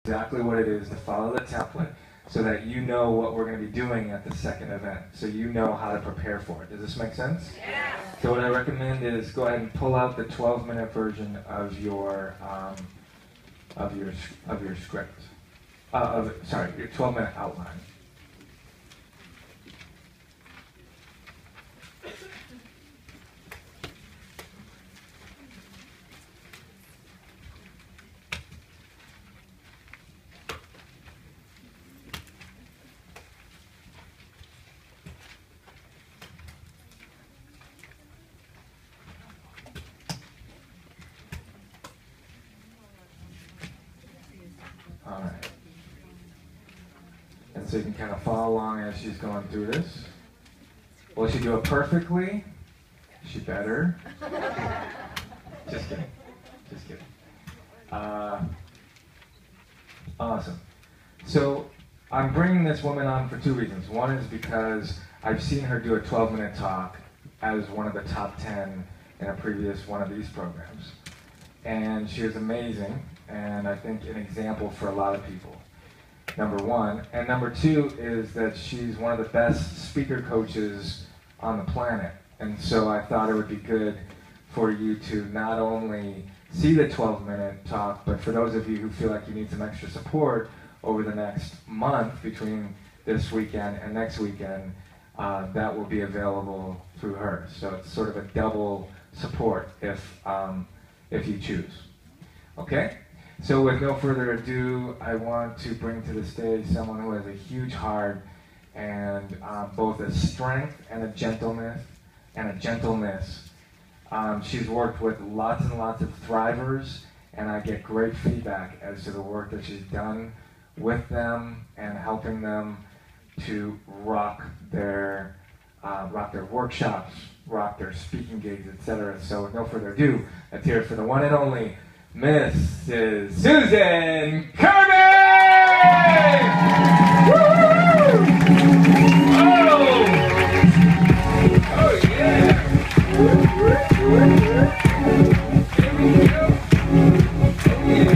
exactly what it is to follow the template so that you know what we're going to be doing at the second event, so you know how to prepare for it. Does this make sense? Yeah. So what I recommend is go ahead and pull out the 12-minute version of your script. Your 12-minute outline. All right. And so you can kind of follow along as she's going through this. Will she do it perfectly? She better. Just kidding. Just kidding. Awesome. So I'm bringing this woman on for two reasons. One is because I've seen her do a 12-minute talk as one of the top 10 in a previous one of these programs. And she is amazing, and I think an example for a lot of people, number one. And number two is that she's one of the best speaker coaches on the planet. And so I thought it would be good for you to not only see the 12-minute talk, but for those of you who feel like you need some extra support over the next month between this weekend and next weekend, that will be available through her. So it's sort of a double support if you choose. Okay? So with no further ado, I want to bring to the stage someone who has a huge heart and both a strength and a gentleness. She's worked with lots and lots of thrivers, and I get great feedback as to the work that she's done with them and helping them to rock their workshops, rock their speaking gigs, etc. So with no further ado, let's hear it for the one and only Mrs. Susan Kerby! Oh yeah! Here we go! Oh yeah!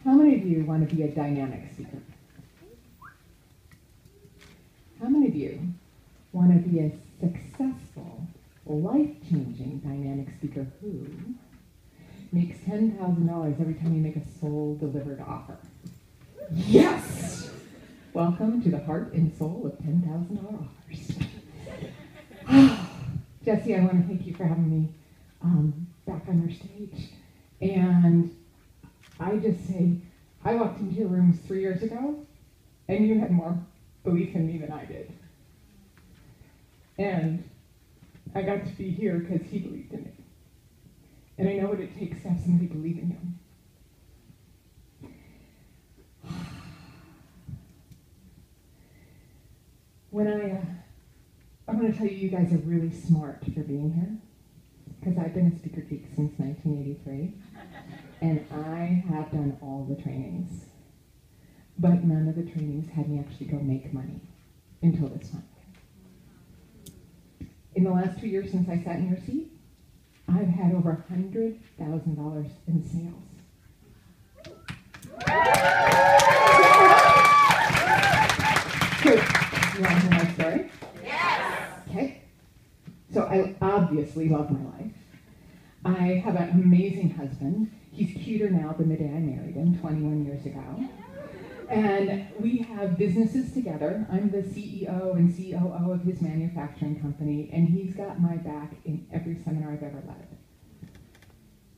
How many of you want to be a dynamic speaker? How many of you want to be a successful, life-changing dynamic speaker who makes $10,000 every time you make a soul-delivered offer? Yes! Welcome to the heart and soul of $10,000 offers. Jesse, I want to thank you for having me back on your stage. And I just say, I walked into your rooms 3 years ago, and you had more belief in me than I did. And I got to be here because he believed in me. And I know what it takes to have somebody believe in you. I'm going to tell you, you guys are really smart for being here, because I've been a speaker geek since 1983, and I have done all the trainings, but none of the trainings had me actually go make money until this time. In the last 2 years since I sat in your seat, I've had over $100,000 in sales. Good. You want to hear my story? Yes. Okay. So I obviously love my life. I have an amazing husband. He's cuter now than the day I married him 21 years ago. And we have businesses together. I'm the CEO and COO of his manufacturing company, and he's got my back in every seminar I've ever led.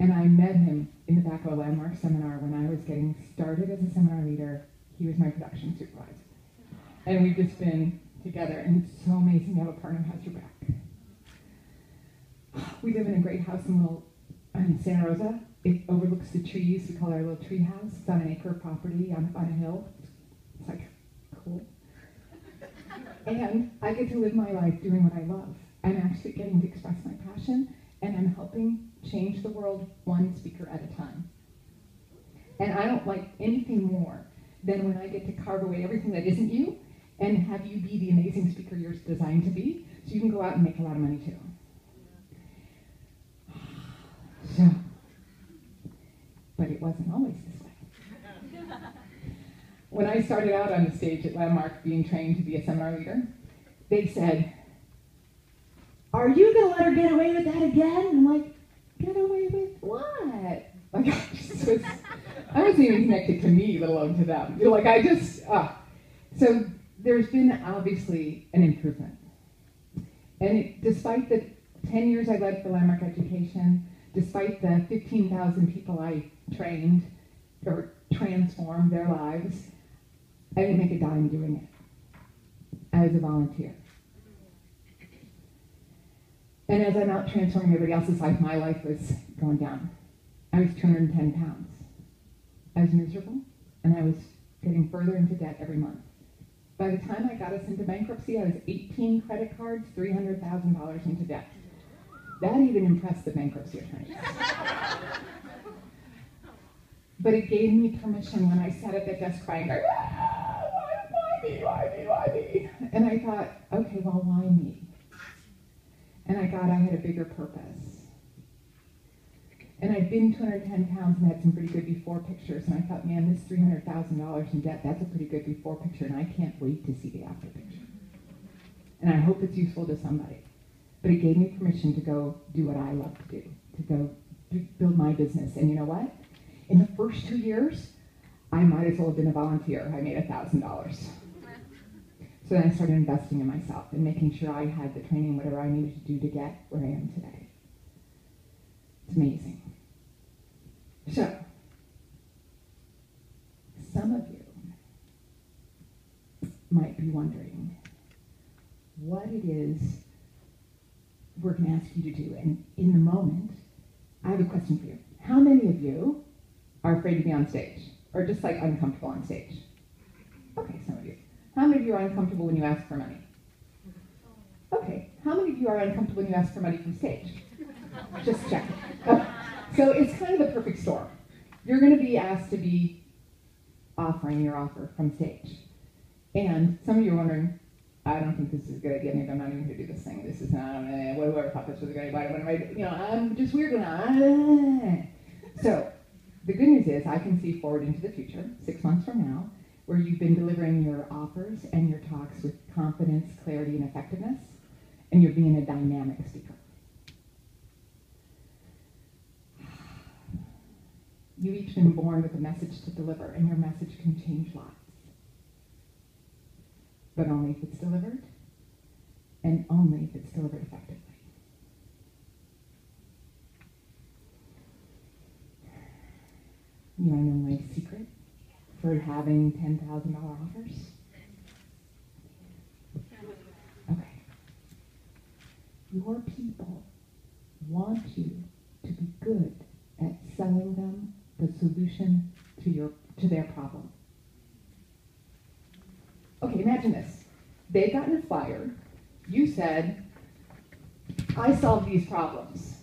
And I met him in the back of a landmark seminar when I was getting started as a seminar leader. He was my production supervisor. And we've just been together, and it's so amazing to have a partner who has your back. We live in a great house in Santa Rosa. It overlooks the trees. We call it our little tree house. It's on an acre of property on a hill. And I get to live my life doing what I love. I'm actually getting to express my passion, and I'm helping change the world one speaker at a time. And I don't like anything more than when I get to carve away everything that isn't you and have you be the amazing speaker you're designed to be, so you can go out and make a lot of money too. So, but it wasn't always this way. When I started out on the stage at Landmark being trained to be a seminar leader, they said, "Are you going to let her get away with that again?" I'm like, "Get away with what?" Like, I wasn't even connected to me, let alone to them. So there's been obviously an improvement. And despite the 10 years I led for Landmark Education, despite the 15,000 people I trained or transformed their lives, I didn't make a dime doing it. I was a volunteer. And as I'm out transforming everybody else's life, my life was going down. I was 210 pounds. I was miserable, and I was getting further into debt every month. By the time I got us into bankruptcy, I was 18 credit cards, $300,000 into debt. That even impressed the bankruptcy attorneys. But it gave me permission when I sat at that desk crying, why me? And I thought, okay, well, why me? And I thought I had a bigger purpose. And I'd been 210 pounds and had some pretty good before pictures, and I thought, man, this $300,000 in debt, that's a pretty good before picture, and I can't wait to see the after picture. And I hope it's useful to somebody. But it gave me permission to go do what I love to do, to go build my business. And you know what? In the first 2 years, I might as well have been a volunteer. I made $1,000. So then I started investing in myself and making sure I had the training, whatever I needed to do to get where I am today. It's amazing. So, some of you might be wondering what it is we're going to ask you to do. And in the moment, I have a question for you. How many of you are afraid to be on stage? Or just like uncomfortable on stage? Okay, some of you. How many of you are uncomfortable when you ask for money? Okay. How many of you are uncomfortable when you ask for money from stage? Just check. Okay. So it's kind of the perfect storm. You're going to be asked to be offering your offer from stage. And some of you are wondering, I don't think this is a good idea. Maybe I'm not even going to do this thing. This is not, whoever thought this was a good idea. I'm just weird now. So the good news is I can see forward into the future, 6 months from now, where you've been delivering your offers and your talks with confidence, clarity, and effectiveness, and you're being a dynamic speaker. You've each been born with a message to deliver, and your message can change lives. But only if it's delivered, and only if it's delivered effectively. You want to know my secret for having $10,000 offers? Okay. Your people want you to be good at selling them the solution to their problem. Okay, imagine this. They've gotten a flyer. You said, I solve these problems.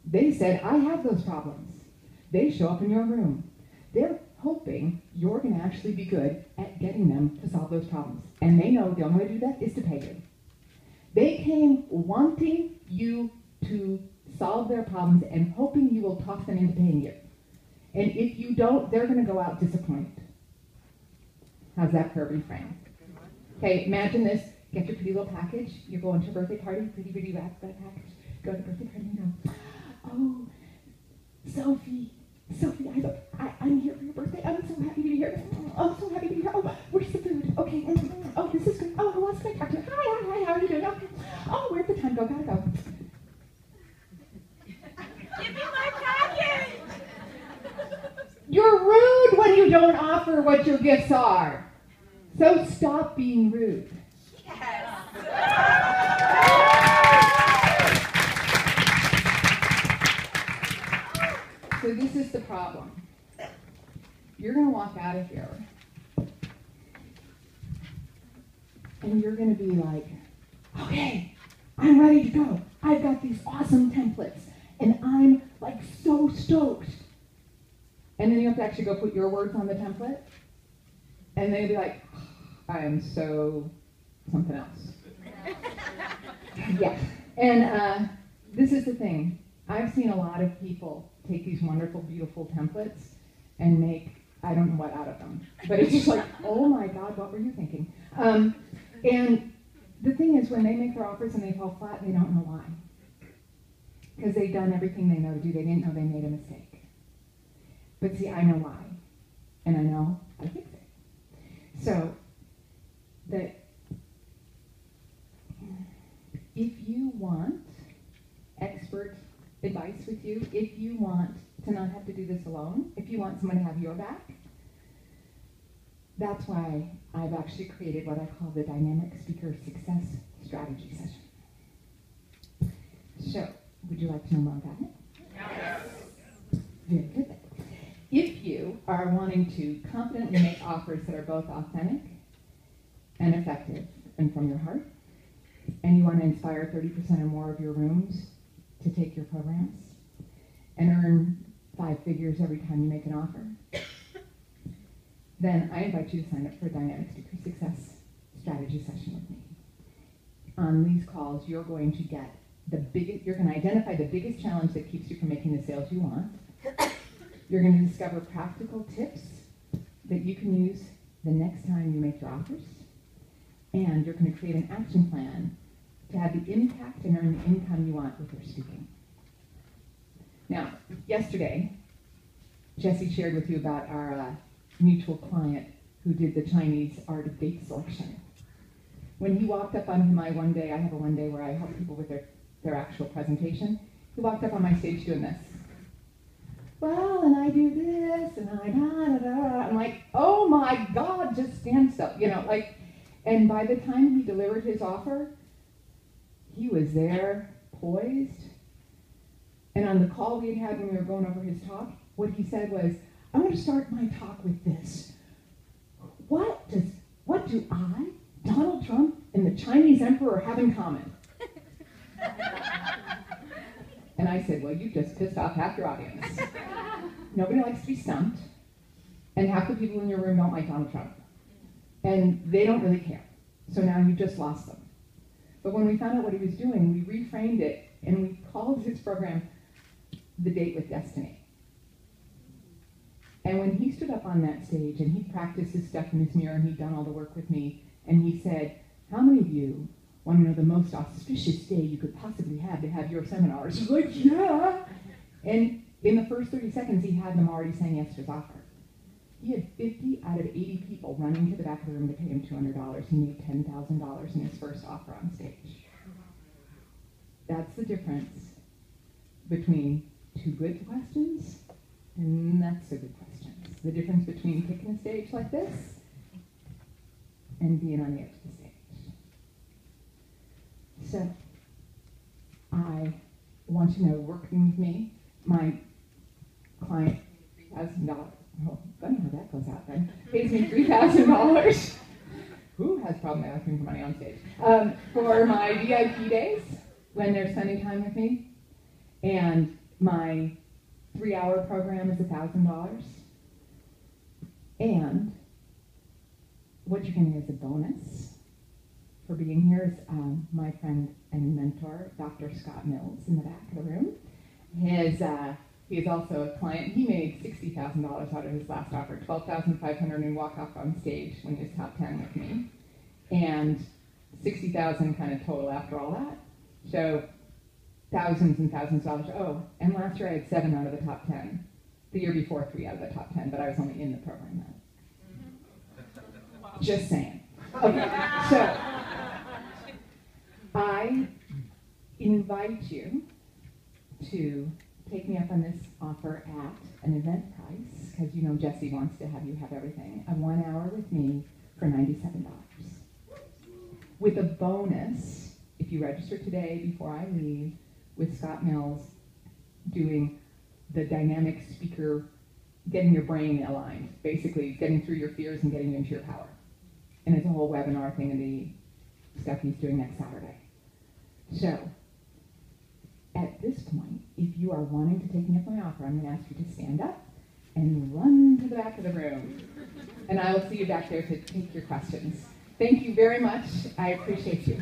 They said, I have those problems. They show up in your room. They're hoping you're going to actually be good at getting them to solve those problems. And they know the only way to do that is to pay you. They came wanting you to solve their problems and hoping you will talk them into paying you. And if you don't, they're going to go out disappointed. How's that Kerby frame? Okay, imagine this. Get your pretty little package. You're going to a birthday party, pretty wrapped that package. Go to the birthday party and go, oh, Sophie, I'm here for your birthday. I'm so happy to be here. Oh, I'm so happy to be here. Oh, where's the food? Okay, oh, this is good. Oh, who else can I talk to? Hi, how are you doing? Okay. Oh, where'd the time go? Gotta go. Give me my package! You're rude when you don't offer what your gifts are. So stop being rude. Yes. So this is the problem. You're going to walk out of here And you're going to be like, okay, I'm ready to go. I've got these awesome templates, and I'm like so stoked. And then you have to actually go put your words on the template, and then you'll be like, I am so something else. Yeah, and this is the thing. I've seen a lot of people take these wonderful, beautiful templates and make I don't know what out of them. But it's just like, oh my God, what were you thinking? And the thing is, when they make their offers and they fall flat, they don't know why. Because they've done everything they know to do. They didn't know they made a mistake. But see, I know why. And I know how to fix it. So, that if you want expert advice with you, if you want to not have to do this alone, if you want someone to have your back, that's why I've actually created what I call the Dynamic Speaker Success Strategy Session. So, would you like to know more about it? Yes. Very good. If you are wanting to confidently make offers that are both authentic and effective and from your heart, and you want to inspire 30% or more of your rooms to take your programs and earn 5 figures every time you make an offer, then I invite you to sign up for a Dynamic Speaker Success Strategy Session with me. On these calls, you're going to get you're going to identify the biggest challenge that keeps you from making the sales you want. You're going to discover practical tips that you can use the next time you make your offers. And you're going to create an action plan to have the impact and earn the income you want with your speaking. Now, yesterday, Jesse shared with you about our mutual client who did the Chinese art of date selection. When he walked up on my one day, I have a one day where I help people with their actual presentation, he walked up on my stage doing this. Well, and I do this, and I da-da-da. I'm like, oh my God, just stand still. And by the time he delivered his offer, he was there, poised. And on the call we had when we were going over his talk, what he said was, I'm going to start my talk with this. What do I, Donald Trump, and the Chinese emperor have in common? And I said, well, you just pissed off half your audience. Nobody likes to be stumped, and half the people in your room don't like Donald Trump. And they don't really care. So now you just lost them. But when we found out what he was doing, we reframed it, and we called his program The Date with Destiny. And when he stood up on that stage, and he practiced his stuff in his mirror, and he'd done all the work with me, and he said, how many of you want to know the most auspicious day you could possibly have to have your seminars? I was like, yeah. And in the first 30 seconds, he had them already saying yes to his offer. He had 50 out of 80 people running to the back of the room to pay him $200. He made $10,000 in his first offer on stage. That's the difference between 2 good questions and not so good questions. The difference between picking a stage like this and being on the edge of the stage. So, I want you to know, working with me, my client, $3,000. Oh, funny how that goes out then. Pays me $3,000. Who has a problem asking for money on stage? For my VIP days, when they're spending time with me. And my 3-hour program is $1,000. And what you're getting as a bonus for being here is my friend and mentor, Dr. Scott Mills, in the back of the room. He is also a client. He made $60,000 out of his last offer, $12,500 and walk off on stage when he was top 10 with me. And $60,000 kind of total after all that. So thousands and thousands of dollars. Oh, and last year I had 7 out of the top 10. The year before, 3 out of the top 10, but I was only in the program then. Just saying. Okay, so I invite you to take me up on this offer at an event price, because you know Jesse wants to have you have everything, a 1 hour with me for $97. With a bonus, if you register today before I leave, with Scott Mills doing the dynamic speaker, getting your brain aligned, basically getting through your fears and getting you into your power. And it's a whole webinar thing, and Stephanie's doing next Saturday. So, at this point, if you are wanting to take me up on my offer, I'm going to ask you to stand up and run to the back of the room. And I will see you back there to take your questions. Thank you very much. I appreciate you.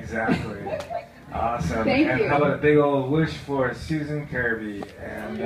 Exactly. Awesome. Thank and you. How about a big old whoosh for Susan Kerby? And